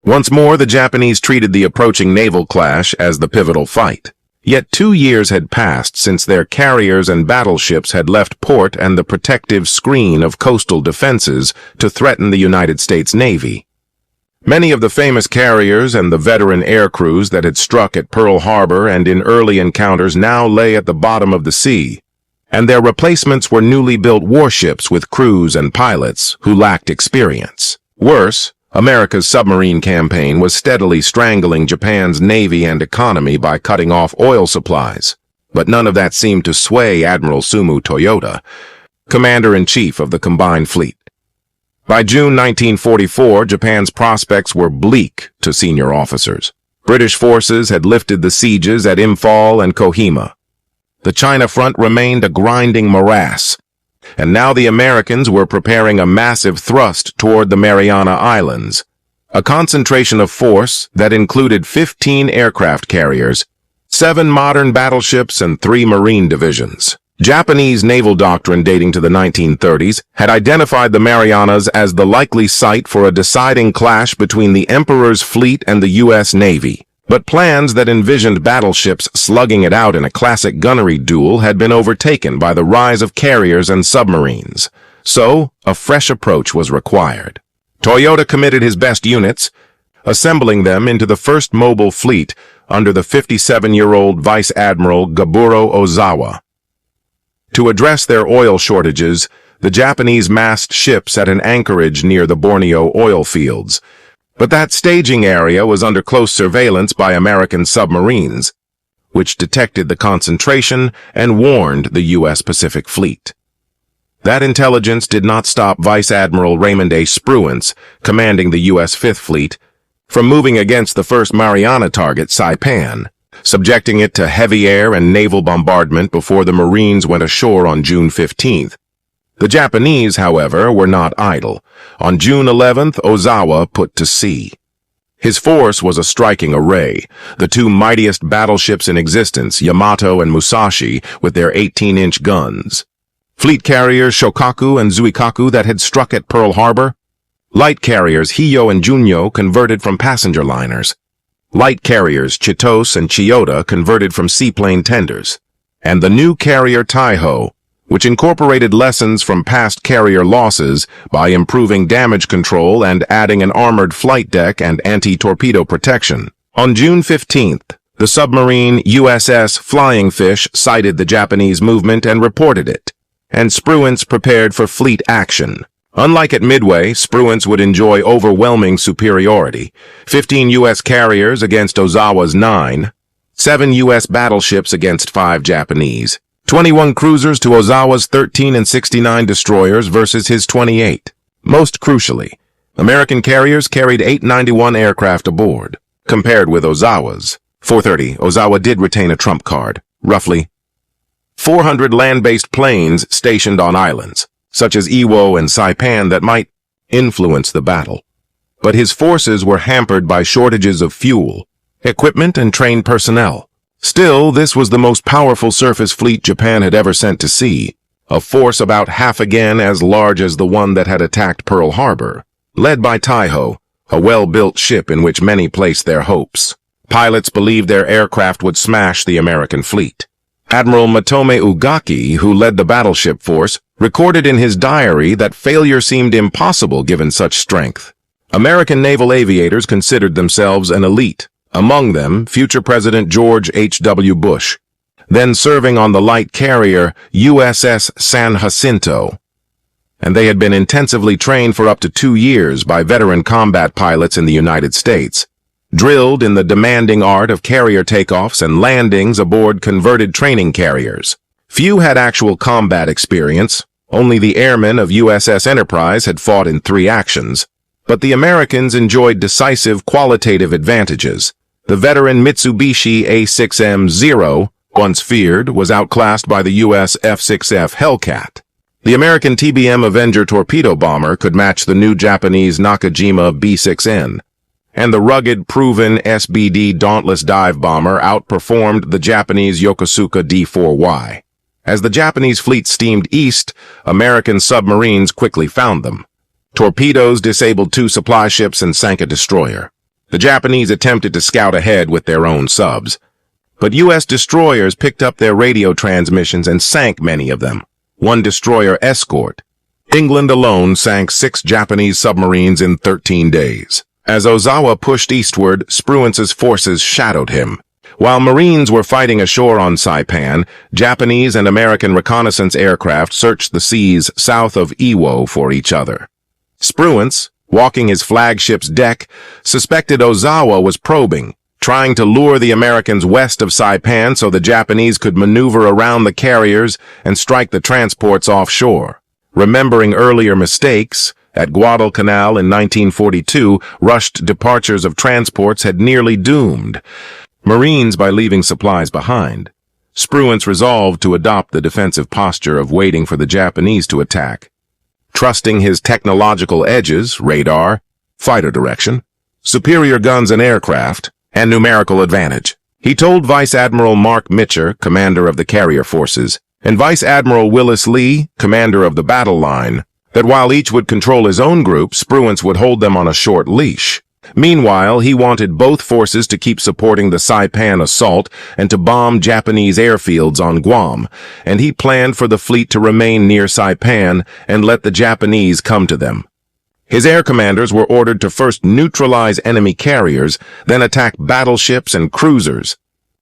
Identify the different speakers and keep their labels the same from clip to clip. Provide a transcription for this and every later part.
Speaker 1: Once more, the Japanese treated the approaching naval clash as the pivotal fight. Yet 2 years had passed since their carriers and battleships had left port and the protective screen of coastal defenses to threaten the United States Navy. Many of the famous carriers and the veteran air crews that had struck at Pearl Harbor and in early encounters now lay at the bottom of the sea, and their replacements were newly built warships with crews and pilots who lacked experience. Worse, America's submarine campaign was steadily strangling Japan's navy and economy by cutting off oil supplies. But none of that seemed to sway Admiral Sumu Toyota, Commander-in-Chief of the combined fleet. By June 1944, Japan's prospects were bleak to senior officers. British forces had lifted the sieges at Imphal and Kohima. The China front remained a grinding morass, and now the Americans were preparing a massive thrust toward the Mariana Islands, a concentration of force that included 15 aircraft carriers, 7 modern battleships, and 3 marine divisions. Japanese naval doctrine dating to the 1930s had identified the Marianas as the likely site for a deciding clash between the Emperor's fleet and the U.S. Navy. But plans that envisioned battleships slugging it out in a classic gunnery duel had been overtaken by the rise of carriers and submarines. So, a fresh approach was required. Toyota committed his best units, assembling them into the first mobile fleet under the 57-year-old Vice Admiral Gaburo Ozawa. To address their oil shortages, the Japanese massed ships at an anchorage near the Borneo oil fields. But that staging area was under close surveillance by American submarines, which detected the concentration and warned the U.S. Pacific Fleet. That intelligence did not stop Vice Admiral Raymond A. Spruance, commanding the U.S. Fifth Fleet, from moving against the first Mariana target, Saipan, subjecting it to heavy air and naval bombardment before the Marines went ashore on June 15th. The Japanese, however, were not idle. On June 11th, Ozawa put to sea. His force was a striking array, the 2 mightiest battleships in existence, Yamato and Musashi, with their 18-inch guns. Fleet carriers Shokaku and Zuikaku that had struck at Pearl Harbor. Light carriers Hiyo and Junyo converted from passenger liners. Light carriers Chitos and Chiyoda converted from seaplane tenders. And the new carrier Taiho, which incorporated lessons from past carrier losses by improving damage control and adding an armored flight deck and anti-torpedo protection. On June 15th, the submarine USS Flying Fish sighted the Japanese movement and reported it, and Spruance prepared for fleet action. Unlike at Midway, Spruance would enjoy overwhelming superiority. 15 U.S. carriers against Ozawa's 9, 7 U.S. battleships against 5 Japanese, 21 cruisers to Ozawa's 13 and 69 destroyers versus his 28. Most crucially, American carriers carried 891 aircraft aboard. Compared with Ozawa's 430, Ozawa did retain a trump card, roughly 400 land-based planes stationed on islands, such as Iwo and Saipan, that might influence the battle. But his forces were hampered by shortages of fuel, equipment, and trained personnel. Still, this was the most powerful surface fleet Japan had ever sent to sea, a force about half again as large as the one that had attacked Pearl Harbor, led by Taiho, a well-built ship in which many placed their hopes. Pilots believed their aircraft would smash the American fleet. Admiral Matome Ugaki, who led the battleship force, recorded in his diary that failure seemed impossible given such strength. American naval aviators considered themselves an elite, among them future President George H.W. Bush, then serving on the light carrier USS San Jacinto, and they had been intensively trained for up to 2 years by veteran combat pilots in the United States, drilled in the demanding art of carrier takeoffs and landings aboard converted training carriers. Few had actual combat experience. Only the airmen of USS Enterprise had fought in 3 actions, but the Americans enjoyed decisive qualitative advantages. The veteran Mitsubishi A6M-0, once feared, was outclassed by the U.S. F-6F Hellcat. The American TBM Avenger torpedo bomber could match the new Japanese Nakajima B-6N, and the rugged, proven SBD Dauntless dive bomber outperformed the Japanese Yokosuka D-4Y. As the Japanese fleet steamed east, American submarines quickly found them. Torpedoes disabled 2 supply ships and sank a destroyer. The Japanese attempted to scout ahead with their own subs, but U.S. destroyers picked up their radio transmissions and sank many of them. One destroyer escort. England alone sank 6 Japanese submarines in 13 days. As Ozawa pushed eastward, Spruance's forces shadowed him. While Marines were fighting ashore on Saipan, Japanese and American reconnaissance aircraft searched the seas south of Iwo for each other. Spruance, walking his flagship's deck, suspected Ozawa was probing, trying to lure the Americans west of Saipan so the Japanese could maneuver around the carriers and strike the transports offshore. Remembering earlier mistakes, at Guadalcanal in 1942, rushed departures of transports had nearly doomed Marines by leaving supplies behind. Spruance resolved to adopt the defensive posture of waiting for the Japanese to attack, trusting his technological edges, radar, fighter direction, superior guns and aircraft, and numerical advantage. He told Vice Admiral Mark Mitcher, commander of the carrier forces, and Vice Admiral Willis Lee, commander of the battle line, that while each would control his own group, Spruance would hold them on a short leash. Meanwhile, he wanted both forces to keep supporting the Saipan assault and to bomb Japanese airfields on Guam, and he planned for the fleet to remain near Saipan and let the Japanese come to them. His air commanders were ordered to first neutralize enemy carriers, then attack battleships and cruisers.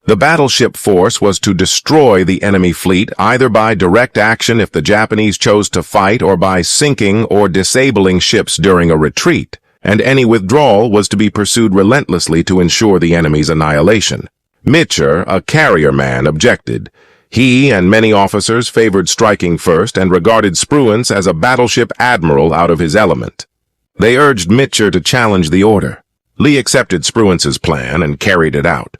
Speaker 1: The battleship force was to destroy the enemy fleet either by direct action if the Japanese chose to fight or by sinking or disabling ships during a retreat, and any withdrawal was to be pursued relentlessly to ensure the enemy's annihilation. Mitcher, a carrier man, objected. He and many officers favored striking first and regarded Spruance as a battleship admiral out of his element. They urged Mitcher to challenge the order. Lee accepted Spruance's plan and carried it out,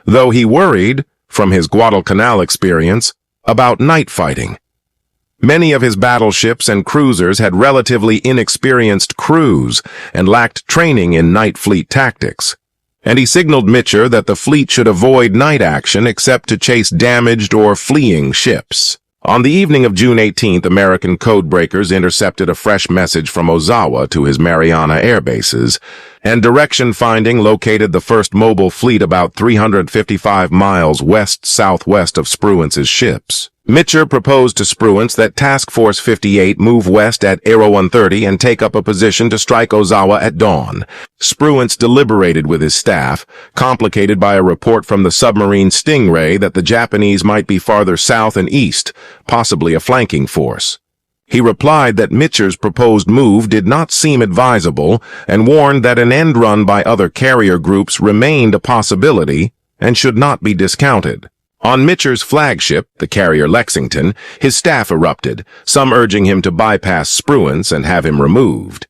Speaker 1: though he worried, from his Guadalcanal experience, about night fighting. Many of his battleships and cruisers had relatively inexperienced crews and lacked training in night fleet tactics, and he signaled Mitcher that the fleet should avoid night action except to chase damaged or fleeing ships. On the evening of June 18th, American codebreakers intercepted a fresh message from Ozawa to his Mariana air bases, and direction finding located the first mobile fleet about 355 miles west-southwest of Spruance's ships. Mitcher proposed to Spruance that Task Force 58 move west at Aero 130 and take up a position to strike Ozawa at dawn. Spruance deliberated with his staff, complicated by a report from the submarine Stingray that the Japanese might be farther south and east, possibly a flanking force. He replied that Mitcher's proposed move did not seem advisable and warned that an end run by other carrier groups remained a possibility and should not be discounted. On Mitcher's flagship, the carrier Lexington, his staff erupted, some urging him to bypass Spruance and have him removed.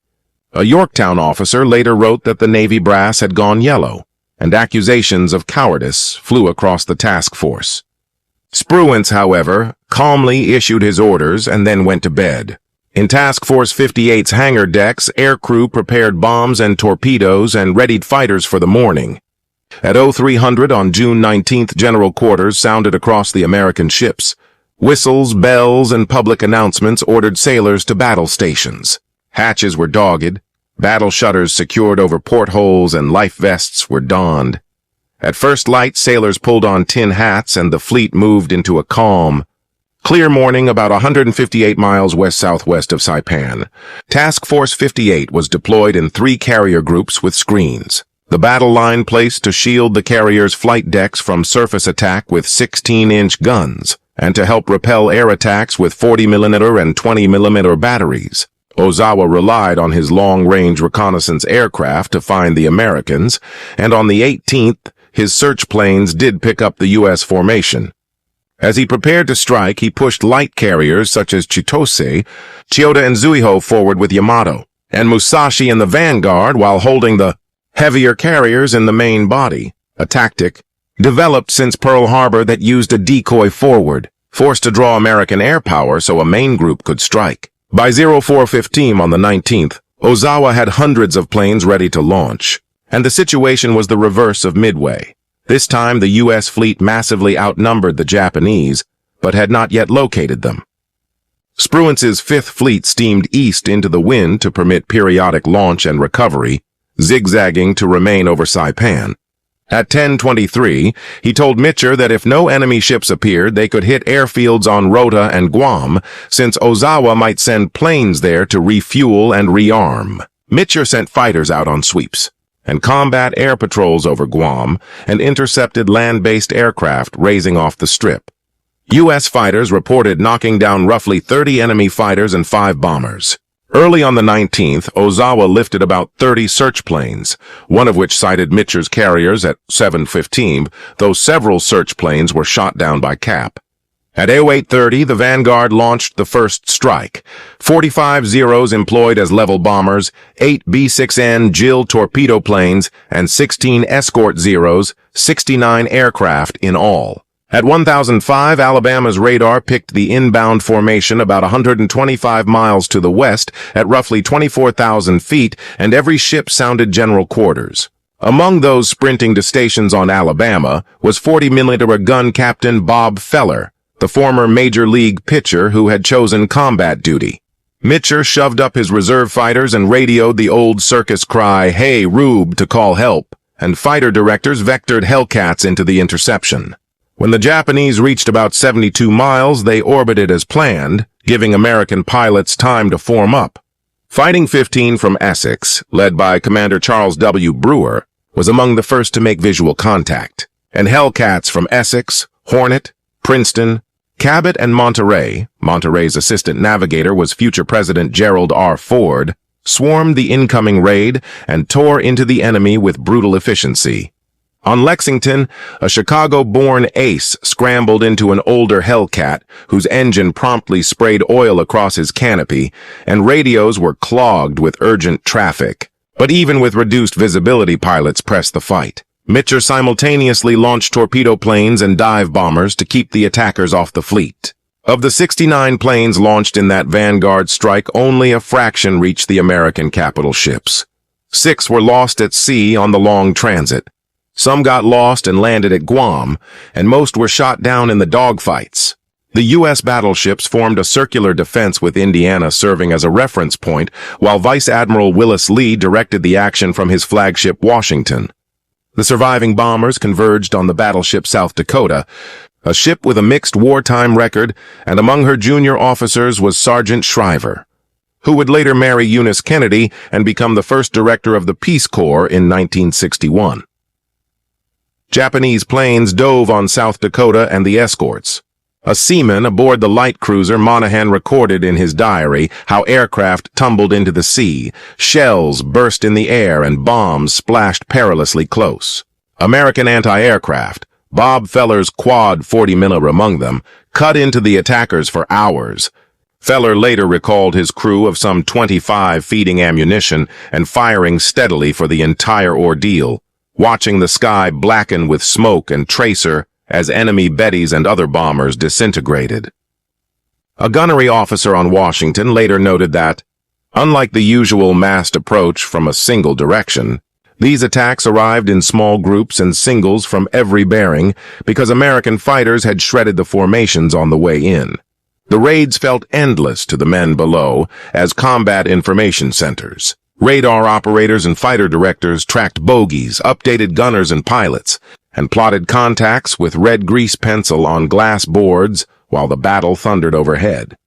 Speaker 1: A Yorktown officer later wrote that the Navy brass had gone yellow, and accusations of cowardice flew across the task force. Spruance, however, calmly issued his orders and then went to bed. In Task Force 58's hangar decks, aircrew prepared bombs and torpedoes and readied fighters for the morning. At 0300 on June 19th, general quarters sounded across the American ships. Whistles, bells, and public announcements ordered sailors to battle stations. Hatches were dogged, battle shutters secured over portholes, and life vests were donned. At first light, sailors pulled on tin hats, and the fleet moved into a calm, clear morning about 158 miles west-southwest of Saipan. Task Force 58 was deployed in 3 carrier groups with screens. The battle line placed to shield the carrier's flight decks from surface attack with 16-inch guns, and to help repel air attacks with 40mm and 20mm batteries. Ozawa relied on his long-range reconnaissance aircraft to find the Americans, and on the 18th, his search planes did pick up the U.S. formation. As he prepared to strike, he pushed light carriers such as Chitose, Chiyoda and Zuiho forward with Yamato, and Musashi in the vanguard while holding the heavier carriers in the main body, a tactic developed since Pearl Harbor that used a decoy forward, forced to draw American air power so a main group could strike. By 0415 on the 19th, Ozawa had hundreds of planes ready to launch, and the situation was the reverse of Midway. This time the U.S. fleet massively outnumbered the Japanese, but had not yet located them. Spruance's Fifth Fleet steamed east into the wind to permit periodic launch and recovery, zigzagging to remain over Saipan. At 10:23, he told Mitcher that if no enemy ships appeared, they could hit airfields on Rota and Guam, since Ozawa might send planes there to refuel and rearm. Mitcher sent fighters out on sweeps and combat air patrols over Guam and intercepted land-based aircraft racing off the strip. U.S. fighters reported knocking down roughly 30 enemy fighters and 5 bombers. Early on the 19th, Ozawa lifted about 30 search planes, one of which sighted Mitcher's carriers at 7:15, though several search planes were shot down by Cap. At 08:30, the Vanguard launched the first strike. 45 Zeros employed as level bombers, 8 B-6N Jill torpedo planes, and 16 escort Zeros, 69 aircraft in all. At 1005, Alabama's radar picked the inbound formation about 125 miles to the west at roughly 24,000 feet, and every ship sounded general quarters. Among those sprinting to stations on Alabama was 40mm gun Captain Bob Feller, the former Major League pitcher who had chosen combat duty. Mitcher shoved up his reserve fighters and radioed the old circus cry, "Hey, Rube," to call help, and fighter directors vectored Hellcats into the interception. When the Japanese reached about 72 miles, they orbited as planned, giving American pilots time to form up. Fighting 15 from Essex, led by Commander Charles W. Brewer, was among the first to make visual contact, and Hellcats from Essex, Hornet, Princeton, Cabot, and Monterey, Monterey's assistant navigator was future President Gerald R. Ford, swarmed the incoming raid and tore into the enemy with brutal efficiency. On Lexington, a Chicago-born ace scrambled into an older Hellcat, whose engine promptly sprayed oil across his canopy, and radios were clogged with urgent traffic. But even with reduced visibility, pilots pressed the fight. Mitcher simultaneously launched torpedo planes and dive bombers to keep the attackers off the fleet. Of the 69 planes launched in that Vanguard strike, only a fraction reached the American capital ships. 6 were lost at sea on the long transit. Some got lost and landed at Guam, and most were shot down in the dogfights. The U.S. battleships formed a circular defense with Indiana serving as a reference point, while Vice Admiral Willis Lee directed the action from his flagship Washington. The surviving bombers converged on the battleship South Dakota, a ship with a mixed wartime record, and among her junior officers was Sergeant Shriver, who would later marry Eunice Kennedy and become the first director of the Peace Corps in 1961. Japanese planes dove on South Dakota and the escorts. A seaman aboard the light cruiser Monahan recorded in his diary how aircraft tumbled into the sea, shells burst in the air, and bombs splashed perilously close. American anti-aircraft, Bob Feller's quad 40mm among them, cut into the attackers for hours. Feller later recalled his crew of some 25 feeding ammunition and firing steadily for the entire ordeal, watching the sky blacken with smoke and tracer as enemy Bettys and other bombers disintegrated. A gunnery officer on Washington later noted that, unlike the usual massed approach from a single direction, these attacks arrived in small groups and singles from every bearing because American fighters had shredded the formations on the way in. The raids felt endless to the men below as combat information centers. Radar operators and fighter directors tracked bogies, updated gunners and pilots, and plotted contacts with red grease pencil on glass boards while the battle thundered overhead.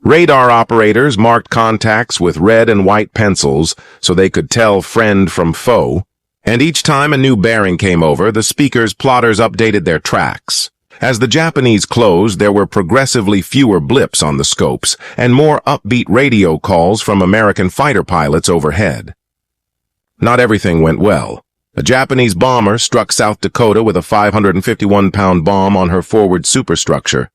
Speaker 1: Radar operators marked contacts with red and white pencils so they could tell friend from foe, and each time a new bearing came over, the speaker's plotters updated their tracks. As the Japanese closed, there were progressively fewer blips on the scopes and more upbeat radio calls from American fighter pilots overhead. Not everything went well. A Japanese bomber struck South Dakota with a 551-pound bomb on her forward superstructure,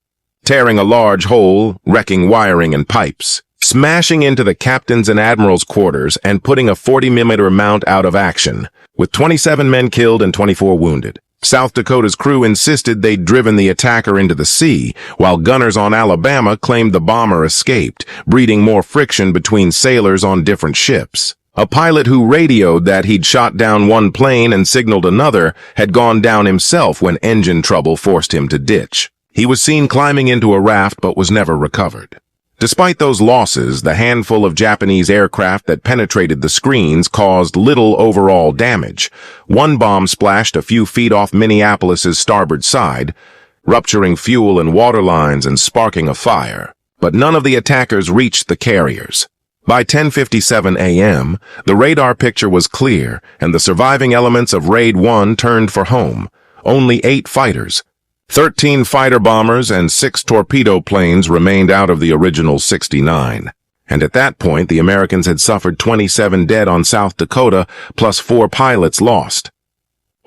Speaker 1: tearing a large hole, wrecking wiring and pipes, smashing into the captain's and admiral's quarters, and putting a 40mm mount out of action, with 27 men killed and 24 wounded. South Dakota's crew insisted they'd driven the attacker into the sea, while gunners on Alabama claimed the bomber escaped, breeding more friction between sailors on different ships. A pilot who radioed that he'd shot down one plane and signaled another had gone down himself when engine trouble forced him to ditch. He was seen climbing into a raft but was never recovered. Despite those losses, the handful of Japanese aircraft that penetrated the screens caused little overall damage. One bomb splashed a few feet off Minneapolis's starboard side, rupturing fuel and water lines and sparking a fire. But none of the attackers reached the carriers. By 10:57 a.m., the radar picture was clear, and the surviving elements of Raid 1 turned for home. Only 8 fighters, 13 fighter bombers and 6 torpedo planes remained out of the original 69. And at that point, the Americans had suffered 27 dead on South Dakota, plus 4 pilots lost.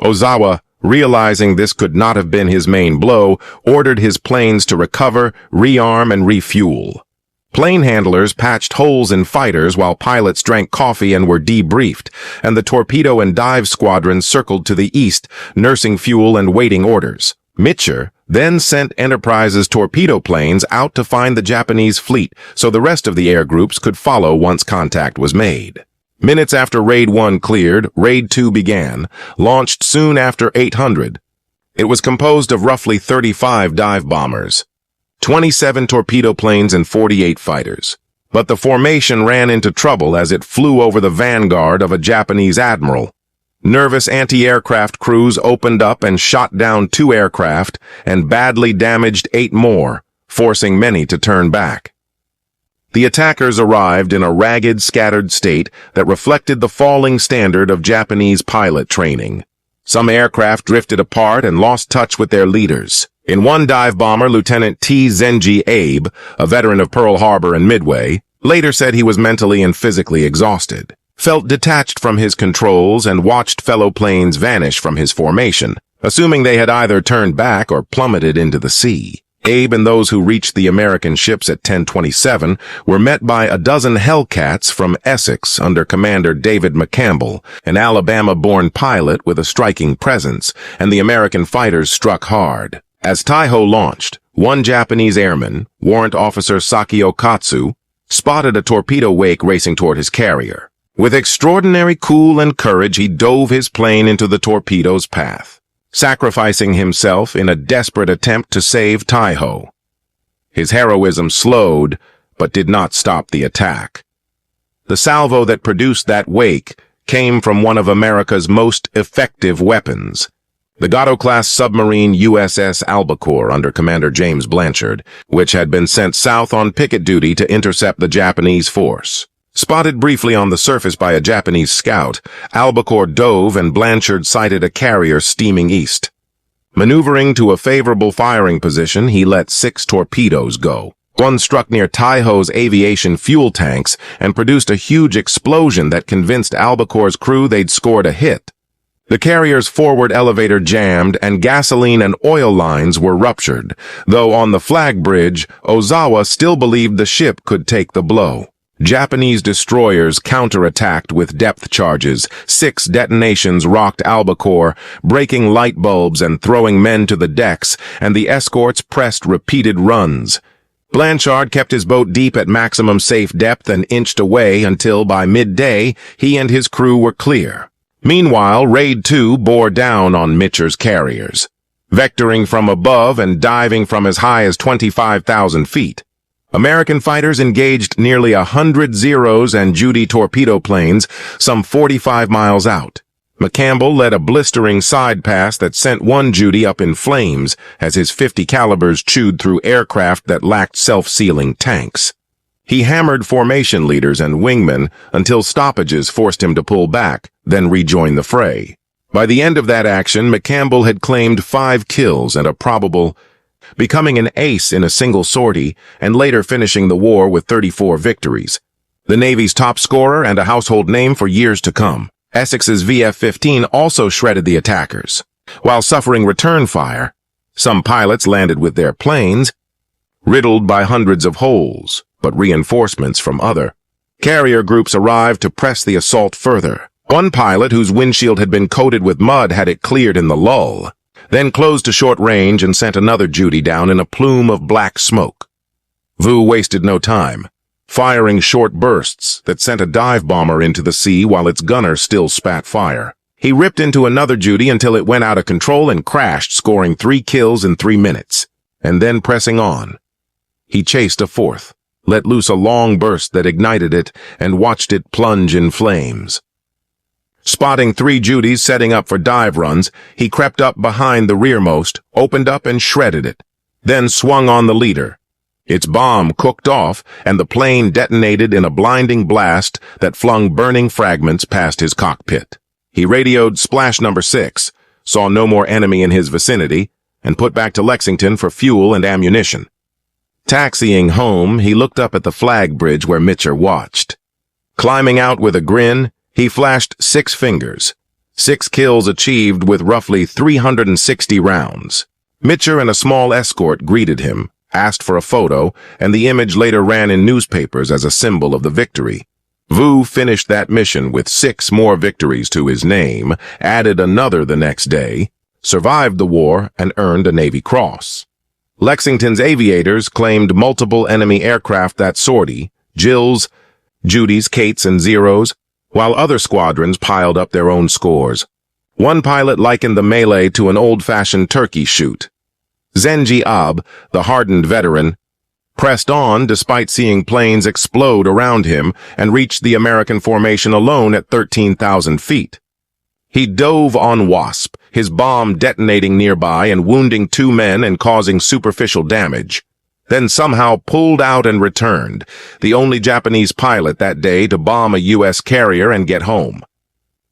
Speaker 1: Ozawa, realizing this could not have been his main blow, ordered his planes to recover, rearm, and refuel. Plane handlers patched holes in fighters while pilots drank coffee and were debriefed, and the torpedo and dive squadrons circled to the east, nursing fuel and waiting orders. Mitcher then sent Enterprise's torpedo planes out to find the Japanese fleet so the rest of the air groups could follow once contact was made. Minutes after Raid 1 cleared, Raid 2 began, launched soon after 800. It was composed of roughly 35 dive bombers, 27 torpedo planes and 48 fighters. But the formation ran into trouble as it flew over the vanguard of a Japanese admiral. Nervous anti-aircraft crews opened up and shot down 2 aircraft and badly damaged 8 more, forcing many to turn back. The attackers arrived in a ragged, scattered state that reflected the falling standard of Japanese pilot training. Some aircraft drifted apart and lost touch with their leaders. In one dive bomber, Lieutenant T. Zenji Abe, a veteran of Pearl Harbor and Midway, later said he was mentally and physically exhausted, felt detached from his controls, and watched fellow planes vanish from his formation, assuming they had either turned back or plummeted into the sea. Abe and those who reached the American ships at 10:27 were met by a dozen Hellcats from Essex under Commander David McCampbell, an Alabama-born pilot with a striking presence, and the American fighters struck hard. As Taiho launched, one Japanese airman, Warrant Officer Sakio Katsu, spotted a torpedo wake racing toward his carrier. With extraordinary cool and courage, he dove his plane into the torpedo's path, sacrificing himself in a desperate attempt to save Taiho. His heroism slowed, but did not stop the attack. The salvo that produced that wake came from one of America's most effective weapons, the Gato-class submarine USS Albacore under Commander James Blanchard, which had been sent south on picket duty to intercept the Japanese force. Spotted briefly on the surface by a Japanese scout, Albacore dove and Blanchard sighted a carrier steaming east. Maneuvering to a favorable firing position, he let 6 torpedoes go. One struck near Taiho's aviation fuel tanks and produced a huge explosion that convinced Albacore's crew they'd scored a hit. The carrier's forward elevator jammed and gasoline and oil lines were ruptured, though on the flag bridge, Ozawa still believed the ship could take the blow. Japanese destroyers counterattacked with depth charges. 6 detonations rocked Albacore, breaking light bulbs and throwing men to the decks, and the escorts pressed repeated runs. Blanchard kept his boat deep at maximum safe depth and inched away until by midday he and his crew were clear. Meanwhile, Raid 2 bore down on Mitcher's carriers, vectoring from above and diving from as high as 25,000 feet. American fighters engaged nearly 100 Zeros and Judy torpedo planes some 45 miles out. McCampbell led a blistering side pass that sent one Judy up in flames as his .50 calibers chewed through aircraft that lacked self-sealing tanks. He hammered formation leaders and wingmen until stoppages forced him to pull back, then rejoin the fray. By the end of that action, McCampbell had claimed 5 kills and a probable, becoming an ace in a single sortie and later finishing the war with 34 victories. The Navy's top scorer and a household name for years to come. Essex's VF-15 also shredded the attackers. While suffering return fire, some pilots landed with their planes, riddled by hundreds of holes, but reinforcements from other carrier groups arrived to press the assault further. One pilot whose windshield had been coated with mud had it cleared in the lull, then closed to short range and sent another Judy down in a plume of black smoke. Vu wasted no time, firing short bursts that sent a dive bomber into the sea while its gunner still spat fire. He ripped into another Judy until it went out of control and crashed, scoring 3 kills in 3 minutes, and then pressing on. He chased a 4th. let loose a long burst that ignited it, and watched it plunge in flames. Spotting 3 Judies setting up for dive runs, he crept up behind the rearmost, opened up and shredded it, then swung on the leader. Its bomb cooked off, and the plane detonated in a blinding blast that flung burning fragments past his cockpit. He radioed splash number 6, saw no more enemy in his vicinity, and put back to Lexington for fuel and ammunition. Taxiing home, he looked up at the flag bridge where Mitcher watched. Climbing out with a grin, he flashed 6 fingers. 6 kills achieved with roughly 360 rounds. Mitcher and a small escort greeted him, asked for a photo, and the image later ran in newspapers as a symbol of the victory. Vu finished that mission with 6 more victories to his name, added another the next day, survived the war, and earned a Navy Cross. Lexington's aviators claimed multiple enemy aircraft that sortie, Jills, Judies, Kates, and Zeros, while other squadrons piled up their own scores. One pilot likened the melee to an old-fashioned turkey shoot. Zenji Ab, the hardened veteran, pressed on despite seeing planes explode around him and reached the American formation alone at 13,000 feet. He dove on Wasp, his bomb detonating nearby and wounding 2 men and causing superficial damage, then somehow pulled out and returned, the only Japanese pilot that day to bomb a U.S. carrier and get home.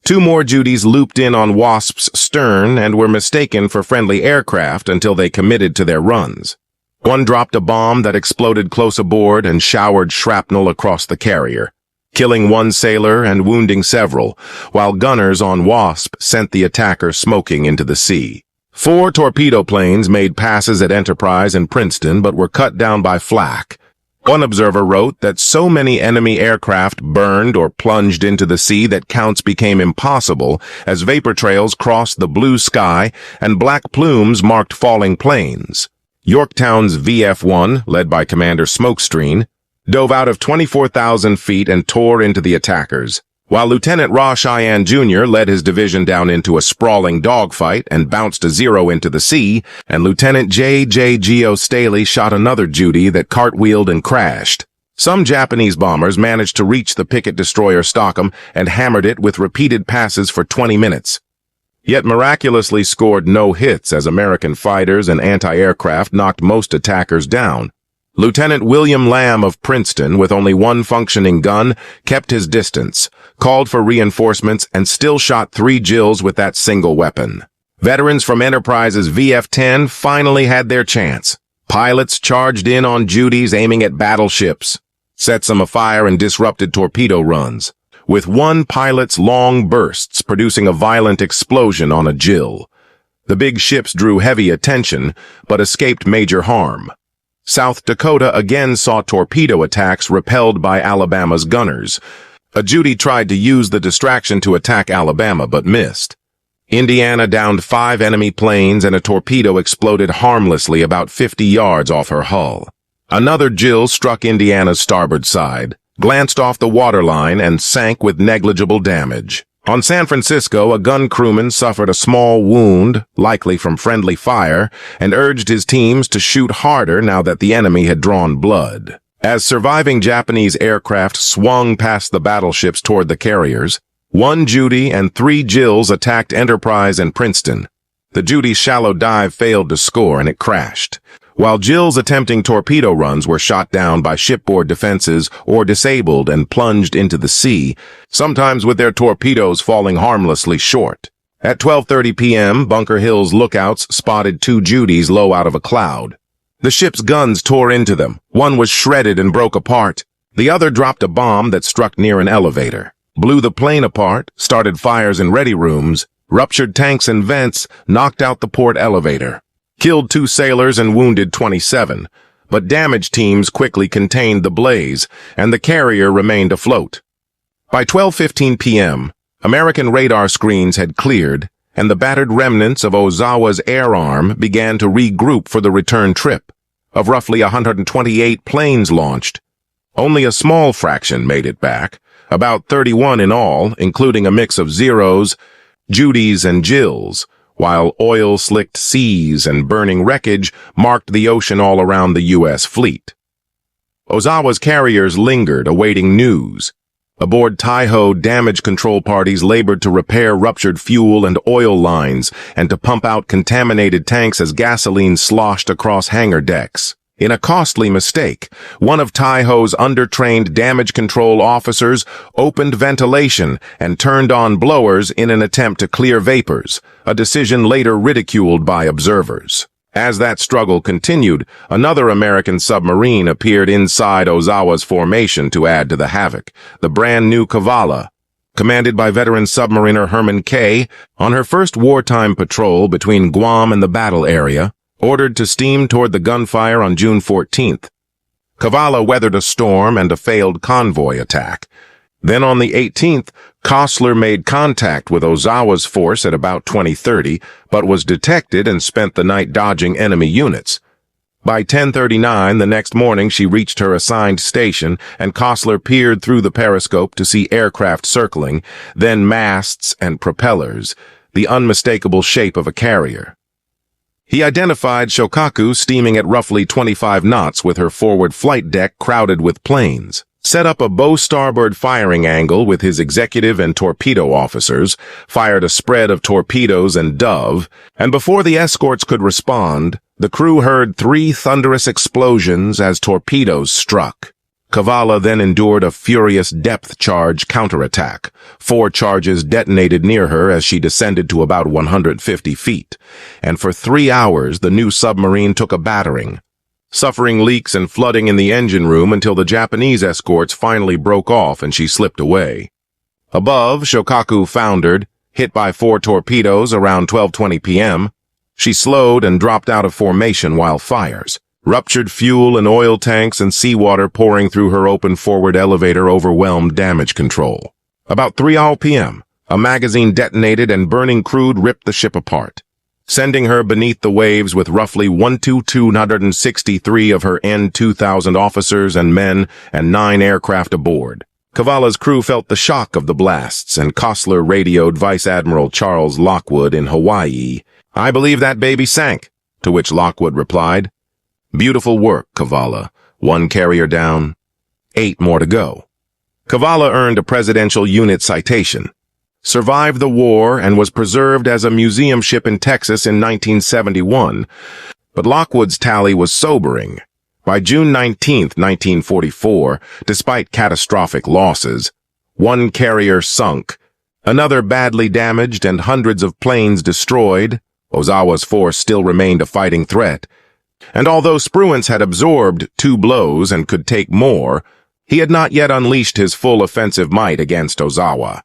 Speaker 1: 2 more Judies looped in on Wasp's stern and were mistaken for friendly aircraft until they committed to their runs. One dropped a bomb that exploded close aboard and showered shrapnel across the carrier, killing 1 sailor and wounding several, while gunners on Wasp sent the attacker smoking into the sea. 4 torpedo planes made passes at Enterprise and Princeton but were cut down by flak. One observer wrote that so many enemy aircraft burned or plunged into the sea that counts became impossible as vapor trails crossed the blue sky and black plumes marked falling planes. Yorktown's VF-1, led by Commander Smokescreen, dove out of 24,000 feet and tore into the attackers, while Lieutenant Ra Cheyenne Jr. led his division down into a sprawling dogfight and bounced a 0 into the sea, and Lieutenant J.J. Geo Staley shot another Judy that cartwheeled and crashed. Some Japanese bombers managed to reach the picket destroyer Stockham and hammered it with repeated passes for 20 minutes, yet miraculously scored no hits as American fighters and anti-aircraft knocked most attackers down. Lieutenant William Lamb of Princeton, with only 1 functioning gun, kept his distance, called for reinforcements, and still shot 3 Jills with that single weapon. Veterans from Enterprise's VF-10 finally had their chance. Pilots charged in on Judies aiming at battleships, set some afire and disrupted torpedo runs, with one pilot's long bursts producing a violent explosion on a Jill. The big ships drew heavy attention, but escaped major harm. South Dakota again saw torpedo attacks repelled by Alabama's gunners. A Judy tried to use the distraction to attack Alabama, but missed. Indiana downed 5 enemy planes and a torpedo exploded harmlessly about 50 yards off her hull. Another Jill struck Indiana's starboard side, glanced off the waterline, and sank with negligible damage. On San Francisco, a gun crewman suffered a small wound, likely from friendly fire, and urged his teams to shoot harder now that the enemy had drawn blood. As surviving Japanese aircraft swung past the battleships toward the carriers, 1 Judy and 3 Jills attacked Enterprise and Princeton. The Judy's shallow dive failed to score and it crashed, while Jills attempting torpedo runs were shot down by shipboard defenses or disabled and plunged into the sea, sometimes with their torpedoes falling harmlessly short. At 12:30 p.m., Bunker Hill's lookouts spotted 2 Judies low out of a cloud. The ship's guns tore into them. One was shredded and broke apart. The other dropped a bomb that struck near an elevator, blew the plane apart, started fires in ready rooms, ruptured tanks and vents, knocked out the port elevator, killed 2 sailors and wounded 27, but damage teams quickly contained the blaze, and the carrier remained afloat. By 12:15 p.m., American radar screens had cleared, and the battered remnants of Ozawa's air arm began to regroup for the return trip. Of roughly 128 planes launched, only a small fraction made it back, about 31 in all, including a mix of Zeros, Judies, and Jills, while oil-slicked seas and burning wreckage marked the ocean all around the U.S. fleet. Ozawa's carriers lingered, awaiting news. Aboard Taiho, damage control parties labored to repair ruptured fuel and oil lines and to pump out contaminated tanks as gasoline sloshed across hangar decks. In a costly mistake, one of Taiho's undertrained damage control officers opened ventilation and turned on blowers in an attempt to clear vapors, a decision later ridiculed by observers. As that struggle continued, another American submarine appeared inside Ozawa's formation to add to the havoc, the brand-new Cavalla. Commanded by veteran submariner Herman K., on her first wartime patrol between Guam and the battle area, ordered to steam toward the gunfire on June 14th. Cavalla weathered a storm and a failed convoy attack. Then on the 18th, Costler made contact with Ozawa's force at about 20:30, but was detected and spent the night dodging enemy units. By 10:39 the next morning she reached her assigned station, and Costler peered through the periscope to see aircraft circling, then masts and propellers, the unmistakable shape of a carrier. He identified Shokaku steaming at roughly 25 knots with her forward flight deck crowded with planes. Set up a bow-starboard firing angle with his executive and torpedo officers, fired a spread of torpedoes and dove, and before the escorts could respond, the crew heard 3 thunderous explosions as torpedoes struck. Cavalla then endured a furious depth charge counterattack. 4 charges detonated near her as she descended to about 150 feet, and for 3 hours the new submarine took a battering, suffering leaks and flooding in the engine room until the Japanese escorts finally broke off and she slipped away. Above, Shokaku foundered, hit by 4 torpedoes around 12:20 p.m. She slowed and dropped out of formation while fires. Ruptured fuel and oil tanks and seawater pouring through her open forward elevator overwhelmed damage control. About 3:00 p.m., a magazine detonated and burning crude ripped the ship apart, sending her beneath the waves with roughly 1,263 of her N-2000 officers and men and 9 aircraft aboard. Cavalla's crew felt the shock of the blasts, and Costler radioed Vice Admiral Charles Lockwood in Hawaii. "I believe that baby sank," to which Lockwood replied, "Beautiful work, Cavalla. 1 carrier down, 8 more to go." Cavalla earned a Presidential Unit Citation, survived the war, and was preserved as a museum ship in Texas in 1971. But Lockwood's tally was sobering. By June 19, 1944, despite catastrophic losses, 1 carrier sunk, another badly damaged, and hundreds of planes destroyed, Ozawa's force still remained a fighting threat. And although Spruance had absorbed 2 blows and could take more, he had not yet unleashed his full offensive might against Ozawa.